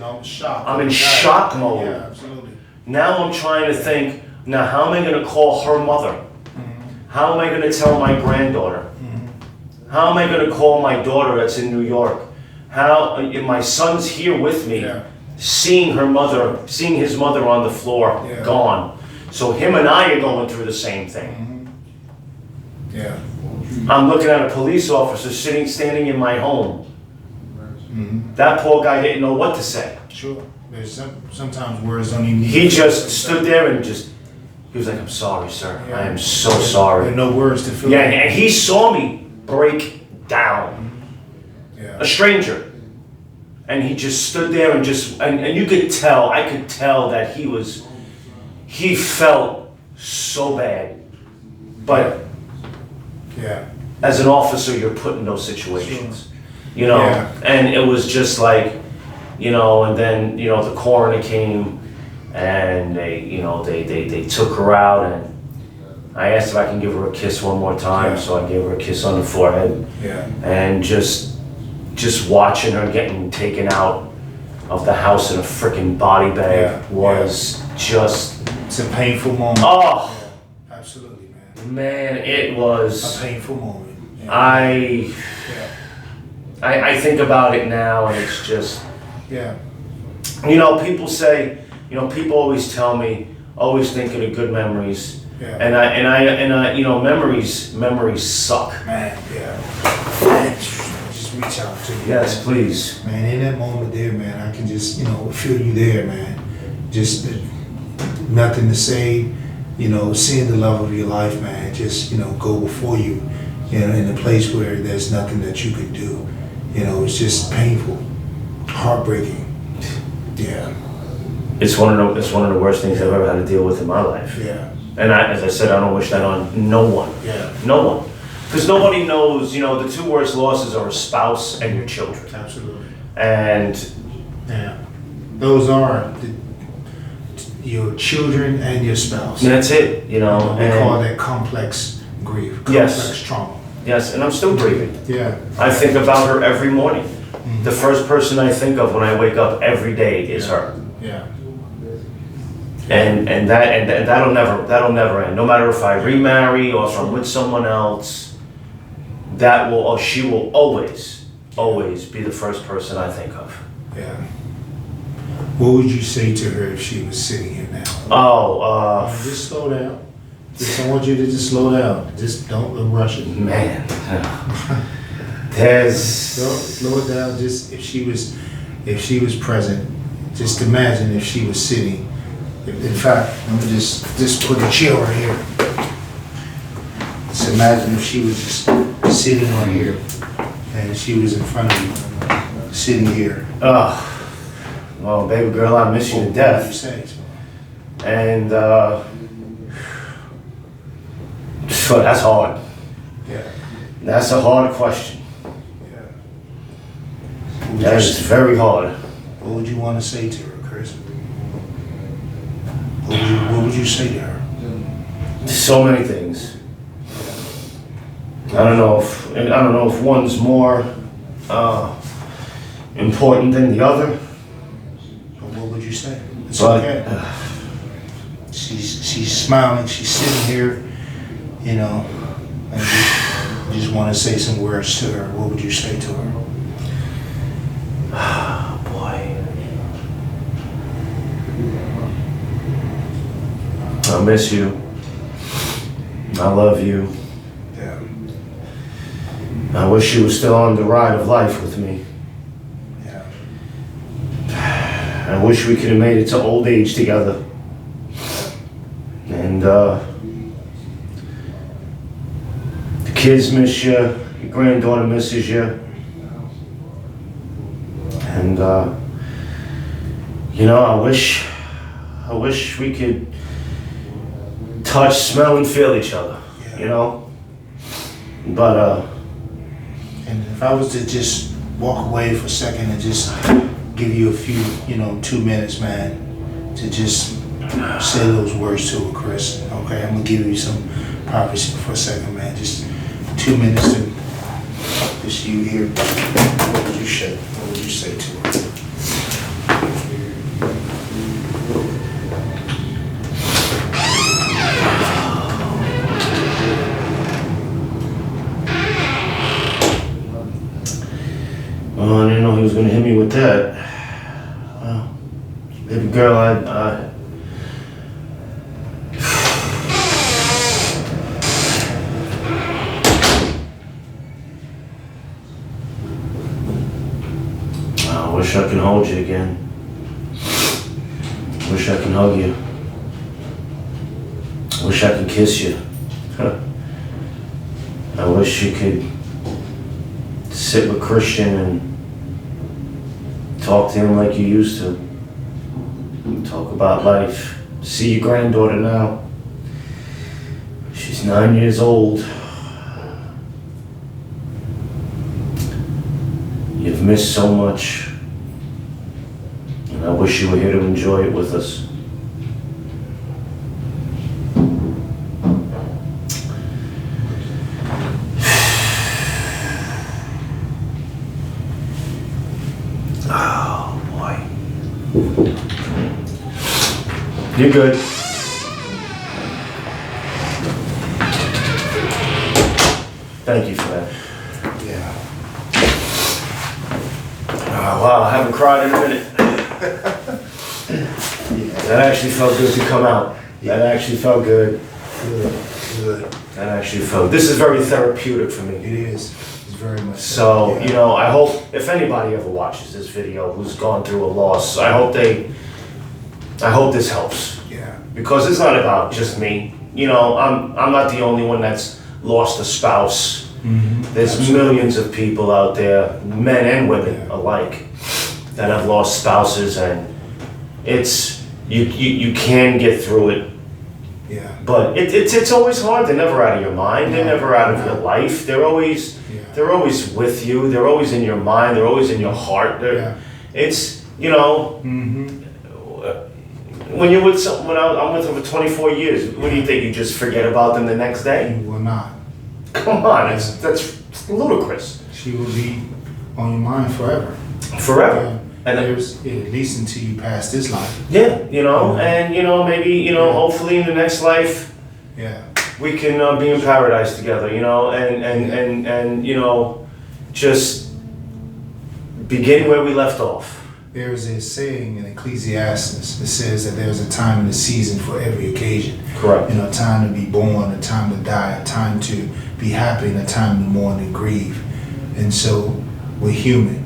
I'm shocked. I'm in shock mode. Yeah, absolutely. Now I'm trying to think, now how am I gonna call her mother? How am I gonna tell my granddaughter? How am I gonna call my daughter that's in New York? How, my son's here with me, Yeah. seeing his mother on the floor, Yeah. gone. So him and I are going through the same thing. Yeah. I'm looking at a police officer standing in my home. That poor guy didn't know what to say. Sure. There's sometimes words don't even need. He just stood there and he was like, "I'm sorry, sir. I am so sorry." There are no words to fill. Yeah, and he saw me break down. Yeah. A stranger. And he just stood there and and you could tell, I could tell that he felt so bad. But Yeah. as an officer, you're put in those situations. You know, Yeah. and it was just like, and then, the coroner came and they took her out, and I asked if I can give her a kiss one more time, Yeah. so I gave her a kiss on the forehead. Yeah. And just watching her getting taken out of the house in a freaking body bag Yeah. was just, It's a painful moment. oh, Absolutely, man. man, it A was, painful moment. Yeah. I Yeah. think about it now and it's just, Yeah. people say, people always tell me, always think of the good memories. Yeah. And I, memories suck. Man, yeah. Man, just reach out to you. Yes, man. please. Man, in that moment there, man, I can just, feel you there, man. Just nothing to say, seeing the love of your life, man, just, go before you, in a place where there's nothing that you can do. It's just painful, heartbreaking. Yeah, It's one of the worst things I've ever had to deal with in my life. yeah, And as I said, I don't wish that on no one. yeah, No one. Because nobody knows, the two worst losses are a spouse and your children. absolutely. And Yeah, those are your children and your spouse. that's it, We call and that complex grief, Yes. complex trauma. yes, and I'm still grieving. Yeah, I think about her every morning. The first person I think of when I wake up every day is her. yeah, And that'll never end. No matter if I remarry or if I'm with someone else, she will always be the first person I think of. yeah. What would you say to her if she was sitting here now? Oh, Just slow down. I want you to just slow down. Just don't rush it. man. Don't There's, slow it down. Just if she was present, just imagine if she was sitting. In fact, let me just put a chair right here. Just imagine if she was just sitting right here, and she was in front of you, sitting here. well, baby girl, I miss you to What would you death. say? And, so that's hard. Yeah, That's a hard question. yeah. What would That you is say? very hard. What would you want to say to her, Chris? What would you say to her? So many things. I don't know if one's more important than the other. What would you say? It's But okay. She's smiling. She's sitting here, and you just want to say some words to her. What would you say to her? boy, I miss you. I love you. Yeah, I wish you were still on the ride of life with me. yeah, I wish we could have made it to old age together. And the kids miss you, your granddaughter misses you. And I wish we could touch, smell, and feel each other. But And if I was to just walk away for a second and just give you a few, 2 minutes, man, to just say those words to her, Chris. Okay, I'm gonna give you some privacy for a second, man. Just 2 minutes to just you here. What would you say? What would you say to her? with that. Well, baby girl, I wish I could hold you again. Wish I could hug you. Wish I could kiss you. I wish you could sit with Christian and talk to him like you used to. Talk about life. See your granddaughter now. She's 9 years old. You've missed so much. And I wish you were here to enjoy it with us. Oh boy. You're good. Thank you for that. Yeah. Oh, wow, I haven't cried in a minute. That actually felt good to come out. That actually felt good. Good. That actually felt. This is very therapeutic for me. It is. It's very much So, yeah. you know, I hope if anybody ever watches this video who's gone through a loss, I hope this helps. Yeah. Because it's not about just me. You know, I'm not the only one that's lost a spouse. Mm-hmm. There's millions of people out there, men and women alike, that have lost spouses, and it's you can get through it. Yeah. But it's always hard. They're never out of your mind. They're No, never out of no. your life. They're always Yeah. they're always with you. They're always in your mind. They're always in your heart. Yeah. It's, you know, Mm-hmm. when you're with someone, I'm with them for 24 years. What do you think? You just forget about them the next day? You will not. Come on, that's ludicrous. She will be on your mind forever. Forever. Yeah. And then- There's at least until you pass this life. Yeah, you know, Yeah. and you know, maybe, you know, Yeah. hopefully in the next life Yeah. we can be in paradise together, you know, and you know, just begin where we left off. There is a saying in Ecclesiastes that says that there's a time and a season for every occasion. Correct. You know, a time to be born, a time to die, a time to be happy, and a time to mourn and grieve. And so we're human,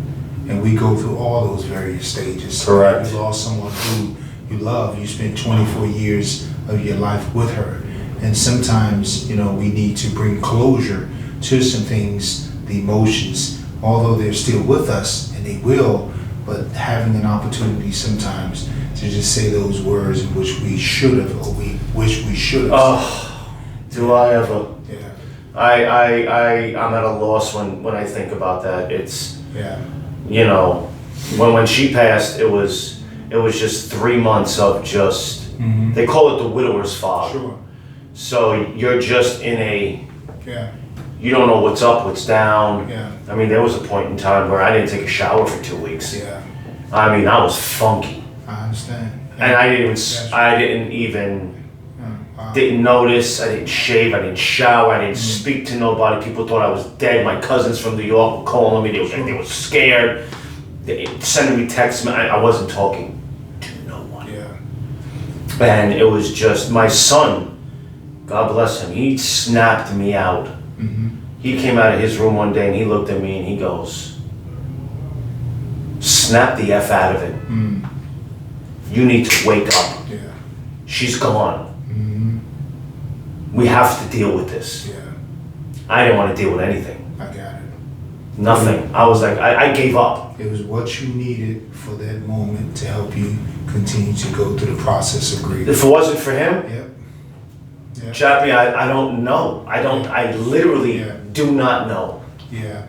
and we go through all those various stages. Correct. You lost someone who you love. You spent 24 years of your life with her. And sometimes, you know, we need to bring closure to some things, the emotions, although they're still with us, and they will, but having an opportunity sometimes to just say those words in which we should have, or we wish we should have. Oh, do I ever? Yeah, I'm at a loss when I think about that. It's, yeah, you know, when she passed, it was just 3 months of just, Mhm. they call it the widower's fog. sure, So you're just in yeah, you don't know what's up, what's down. yeah, I mean, there was a point in time where I didn't take a shower for 2 weeks. yeah, I mean, I was funky. I understand. And I didn't Wow. didn't notice, I didn't shave, I didn't shower, I didn't speak to nobody. People thought I was dead. My cousins from New York were calling me, they were scared. They sending me texts, I wasn't talking to no one. Yeah, And it was just, my son, God bless him, he snapped me out. mm-hmm. He came out of his room one day and he looked at me and he goes, snap the F out of it. Mm. You need to wake up. Yeah, She's gone. mm-hmm. We have to deal with this. Yeah, I didn't want to deal with anything. I got it. Nothing. I was like, I gave up. It was what you needed for that moment to help you continue to go through the process of grief. If it wasn't for him, Yep. Yeah. Chappie, I don't know. I literally Yeah. do not know. Yeah.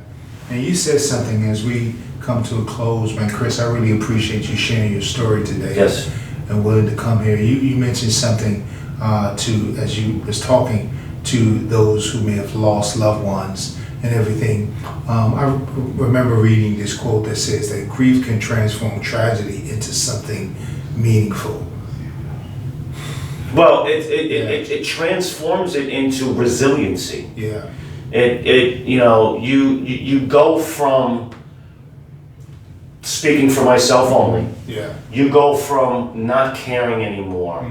And you said something as we come to a close, man. Chris, I really appreciate you sharing your story today. Yes. And willing to come here. You mentioned something to, as you was talking to those who may have lost loved ones and everything. I remember reading this quote that says that grief can transform tragedy into something meaningful. Well, it transforms it into resiliency. Yeah. You know, you go from speaking for myself only, Yeah. you go from not caring anymore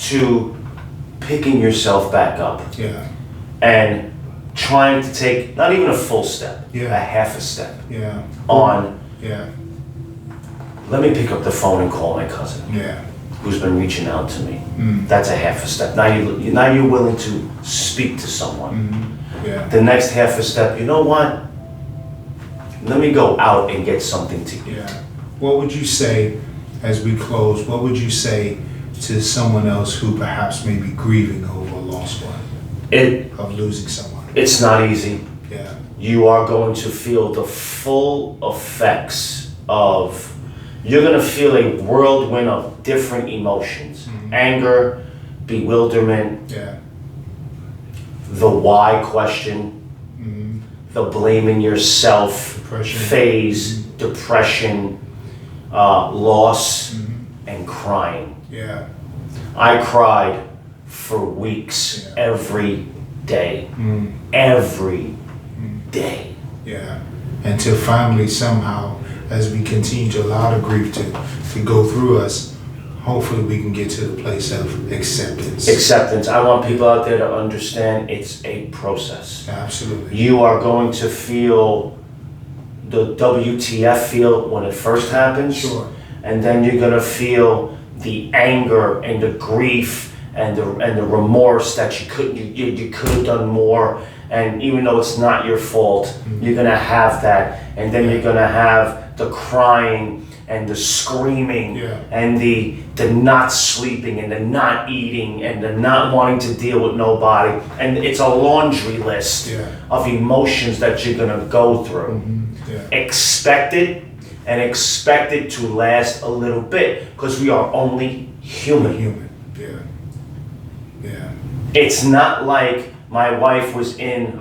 to picking yourself back up Yeah. and trying to take not even a full step, Yeah. a half a step Yeah. on, Yeah. let me pick up the phone and call my cousin Yeah. who's been reaching out to me. That's a half a step. Now you're willing to speak to someone. Yeah. The next half a step, you know what? Let me go out and get something to eat. Yeah. What would you say, as we close, what would you say to someone else who perhaps may be grieving over a lost one, of losing someone? It's not easy. Yeah. You are going to feel the full effects of, you're going to feel a whirlwind of different emotions. Anger, bewilderment, Yeah. the why question, the blaming yourself Depression. phase, depression, loss, and crying. Yeah. I cried for weeks, Yeah. every day. Every day. Yeah. Until finally, somehow, as we continue to allow the grief to go through us, hopefully we can get to the place of acceptance. Acceptance. I want people out there to understand it's a process. Absolutely. You are going to feel the WTF feel when it first happens. Sure. And then you're gonna feel the anger and the grief and the remorse that you could have done more. And even though it's not your fault, you're gonna have that. And then you're gonna have the crying and the screaming Yeah. and the not sleeping and the not eating and the not wanting to deal with nobody. And it's a laundry list Yeah. of emotions that you're gonna go through. Yeah. Expect it, and expect it to last a little bit, because we are only human. Human. Yeah. Yeah. It's not like my wife was on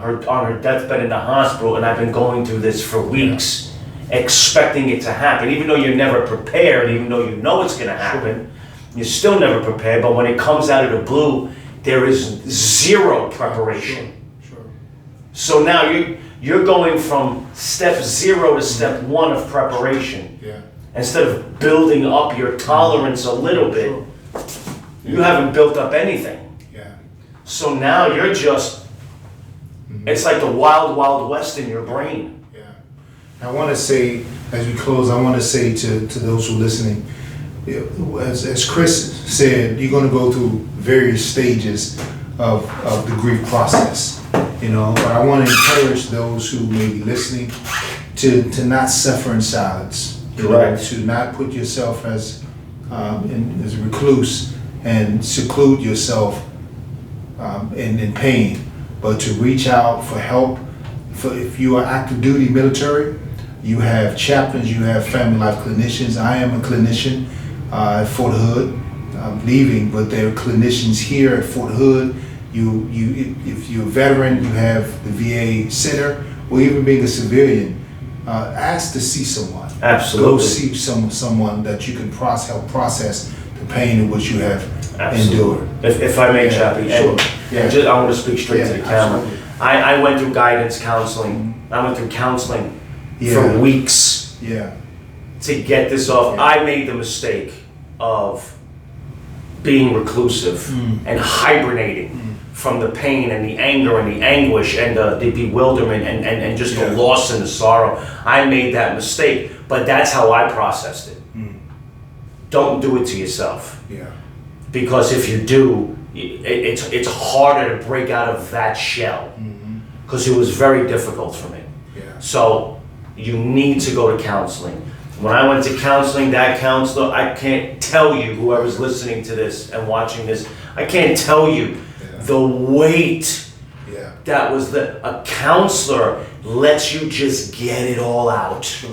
her deathbed in the hospital and I've been going through this for weeks, expecting it to happen. Even though you're never prepared, even though you know it's gonna happen, you're still never prepared. But when it comes out of the blue, there is zero preparation. Sure. So now you're going from step 0 to step 1 of preparation. Yeah. Instead of building up your tolerance a little bit, you haven't built up anything. Yeah. So now you're just, it's like the wild, wild west in your brain. Yeah. I want to say, as we close, I want to say to those who are listening, as Chris said, you're going to go through various stages of the grief process, but I want to encourage those who may be listening to not suffer in silence. Correct. To not put yourself as a recluse and seclude yourself in pain, but to reach out for help. If you are active duty military, you have chaplains, you have family life clinicians. I am a clinician at Fort Hood. I'm leaving, but there are clinicians here at Fort Hood. If you're a veteran, you have the VA center, or even being a civilian, ask to see someone. Absolutely. Go see someone that you can help process the pain in which you have Absolutely. endured. If I may, Chappie, Sure. and I want to speak straight to the camera. Absolutely. I went through guidance counseling. I went through counseling Yeah. for weeks Yeah. to get this off. Yeah. I made the mistake of being reclusive and hibernating from the pain and the anger and the anguish and the bewilderment and just Yeah. the loss and the sorrow. I made that mistake, but that's how I processed it. Don't do it to yourself, Yeah. because if you do, it's harder to break out of that shell, because it was very difficult for me. Yeah. So you need to go to counseling. When I went to counseling, that counselor, I can't tell you, whoever's listening to this and watching this, I can't tell you the weight Yeah. that was a counselor lets you just get it all out. Sure.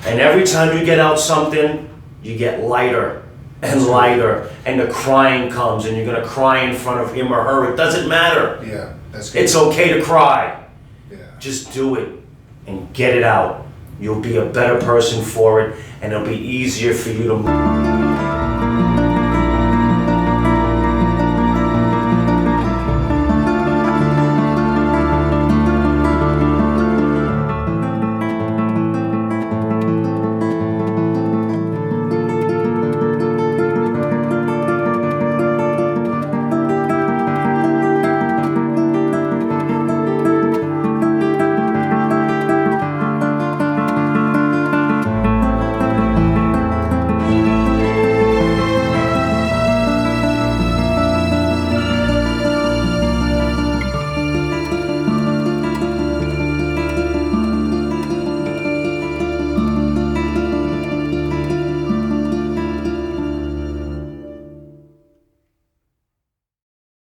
And every time you get out something, you get lighter and lighter, and the crying comes, and you're gonna cry in front of him or her. It doesn't matter. Yeah. That's good. It's okay to cry. Yeah. Just do it and get it out. You'll be a better person for it, and it'll be easier for you to move.